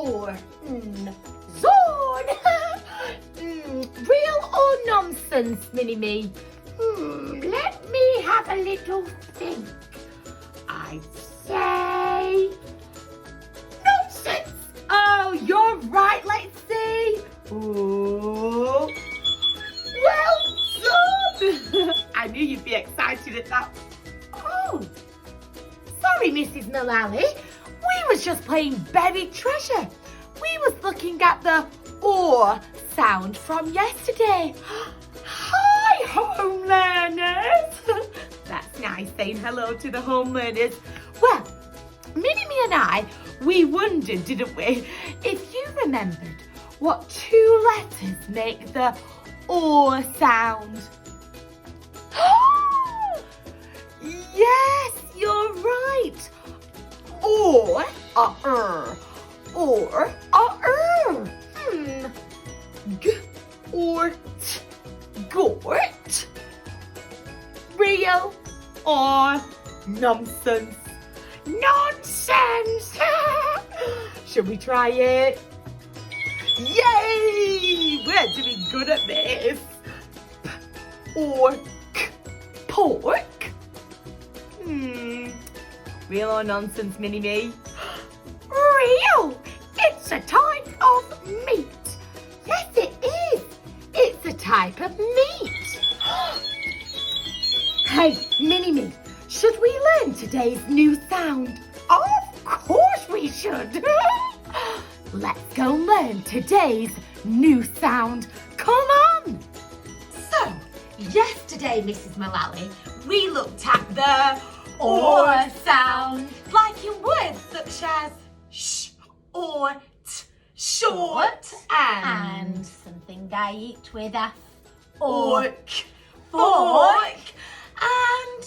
or Zord? Real or nonsense, Mini-Me? Let me have a little think. I'd say nonsense. Oh, you're right. Let's see. Ooh. Well done. I knew you'd be excited at that. Oh, sorry, Mrs. Mullally. We was just playing Buried Treasure. We was looking at the or sound from yesterday. Hi, home learners. That's nice saying hello to the home learners. Well, Mini-Me and I, we wondered, didn't we, if you remembered what two letters make the or sound. Yes, you're right. Or or G or T. Gort. Real or nonsense? Nonsense! Should we try it? Yay! We're doing good at this. Pork. Pork? Real or nonsense, Mini-Me? Real! It's a type of meat. Yes, it is. It's a type of meat. Hey, Mini-Me, should we learn today's new sound? Of course we should. Let's go learn today's new sound. Come on. So, yesterday, Mrs. Mullally, we looked at the or sound, like in words such as sh or t, short and something I eat with a fork. And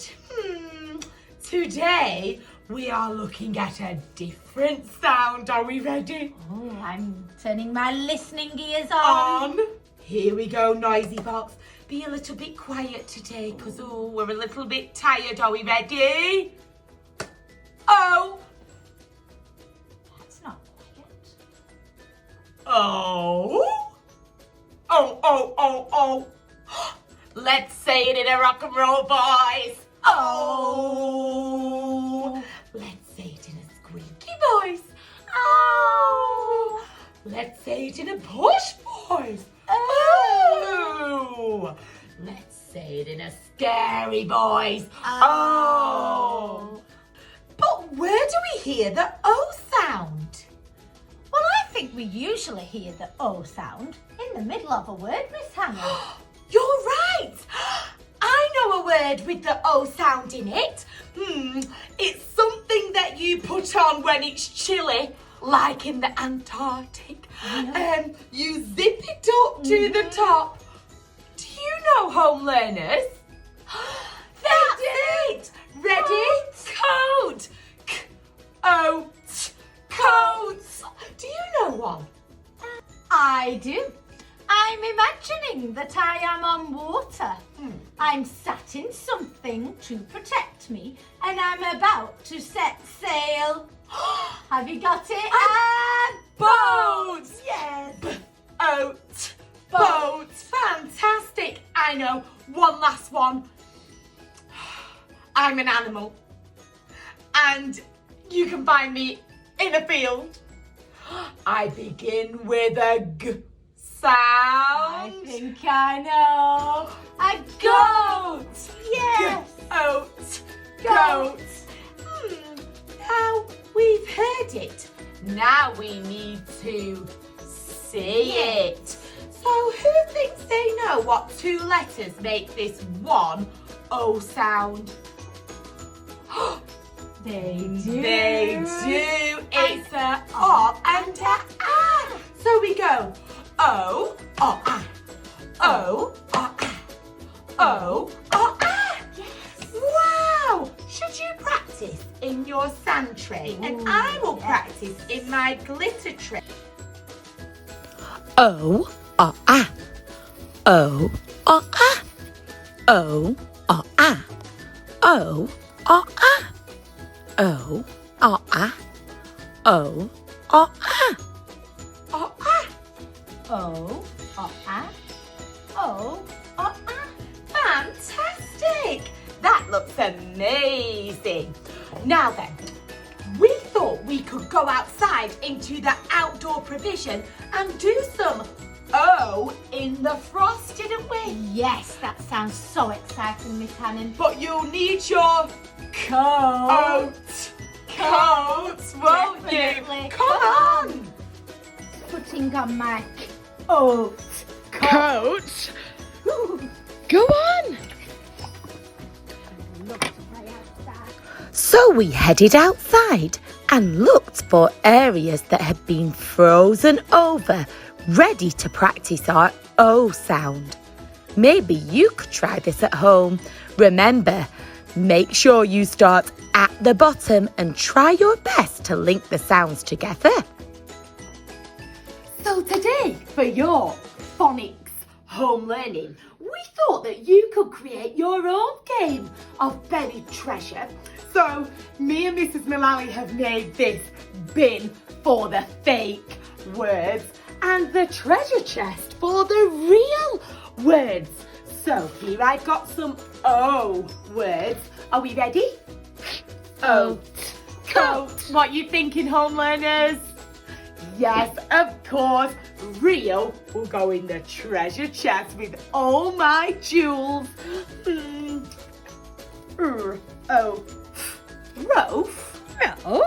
today we are looking at a different sound. Are we ready? Oh, I'm turning my listening ears on. Here we go, Noisy Box. Be a little bit quiet today because we're a little bit tired. Are we ready? Oh. That's not quiet. Oh. Oh. Let's say it in a rock and roll voice. Oh. Let's say it in a squeaky voice. Oh. Let's say it in a posh voice. Oh. Let's say it in a scary voice. Oh. But where do we hear the O sound? Well, I think we usually hear the O sound in the middle of a word, Miss Hannah. You're right. I know a word with the O sound in it. It's something that you put on when it's chilly, like in the Antarctic. Yeah. You zip it up to the top. Do you know, home learners? That's it. Ready? Coat. Coat. Coat. Do you know one? I do. I'm imagining that I am on water. I'm sat in something to protect me, and I'm about to set sail. Have you got it? Boat. Yes. Boat. Boat. Fantastic. I know. One last one. I'm an animal. And you can find me in a field. I begin with a G sound. I think I know. A goat. Yes. Goat. Goat. Now we've heard it. Now we need to see it. So who thinks they know what two letters make this one O sound? They do. They do. It's a O and a A. So we go O, O, A. O, O, A. O, O, A. Yes. Wow. Should you practice in your sand tray? And I will practice in my glitter tray. O, O, A. O, O, A. O, O, A. O, O, A. O, O, A. O, O, A. O, O, Fantastic! That looks amazing. Now then, we thought we could go outside into the outdoor provision and do some O in the frost, didn't we? Yes, that sounds so exciting, Miss Hannon. But you'll need your coat, won't Definitely. you? Come on! Putting on my coat. Coat? Go on. So we headed outside and looked for areas that had been frozen over, ready to practice our O sound. Maybe you could try this at home. Remember, make sure you start at the bottom and try your best to link the sounds together. So today, for your phonics home learning, we thought that you could create your own game of buried treasure. So me and Mrs. Mullally have made this bin for the fake words and the treasure chest for the real words. So here I've got some O words. Are we ready? Oat, coat. What you thinking, home learners? Yes, of course. Real will go in the treasure chest with all my jewels. Oh. Roaf? No.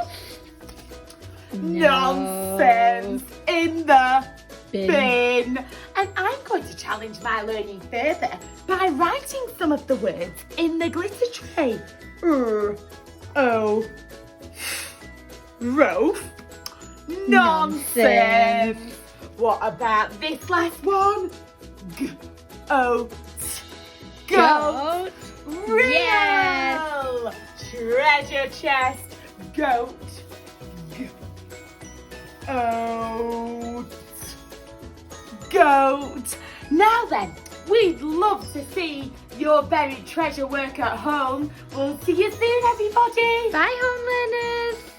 Nonsense. In the bin. And I'm going to challenge my learning further by writing some of the words in the glitter tray. Oh. Roaf? Nonsense. What about this last one? Goat. Real. Yes. Treasure chest. Goat. Goat. Now then, we'd love to see your buried treasure work at home. We'll see you soon, everybody. Bye, home learners.